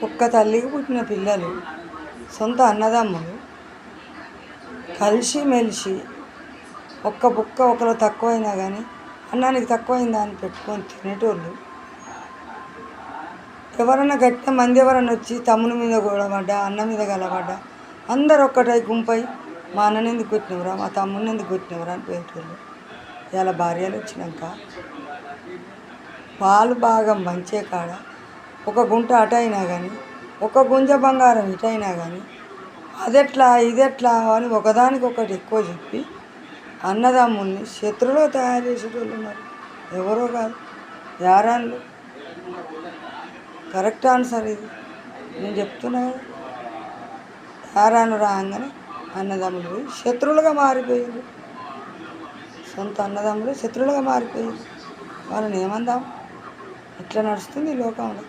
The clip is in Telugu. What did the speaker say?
ఒక్క తల్లికి పుట్టిన పిల్లలు సొంత అన్నదమ్ములు కలిసి మెలిసి ఒక్క బుక్క ఒకరు తక్కువైనా కానీ అన్నానికి తక్కువైందా అని పెట్టుకొని తినేటోళ్ళు. ఎవరన్నా గట్టిన మంది ఎవరన్నా వచ్చి తమ్ముని మీద గొడవపడ్డా, అన్న మీద గలపడ్డా అందరు ఒక్కటై గుంపై మా అన్నని ఎందుకు కొట్టినవరా, మా తమ్ముని ఎందుకు కొట్టినవరా అని పోయేటోళ్ళు. ఇలా భార్యలు వచ్చినాక పాలు బాగా మంచే కాడ ఒక గుంట అటైనా కానీ ఒక గుంజ బంగారం ఇటైనా కానీ అదెట్లా ఇదెట్లా అని ఒకదానికొకటి ఎక్కువ చెప్పి అన్నదమ్ముల్ని శత్రువులో తయారు చేసేటోళ్ళు ఉన్నారు. ఎవరో కాదు, యారాన్లు. కరెక్ట్ ఆన్సర్ ఇది నేను చెప్తున్నా కదా. యారాన్లు రాగానే అన్నదమ్ములు పోయి శత్రువులుగా మారిపోయారు. సొంత అన్నదమ్ములు శత్రువులుగా మారిపోయారు. వాళ్ళని ఏమందాం? ఇట్లా నడుస్తుంది ఈ లోకంలో.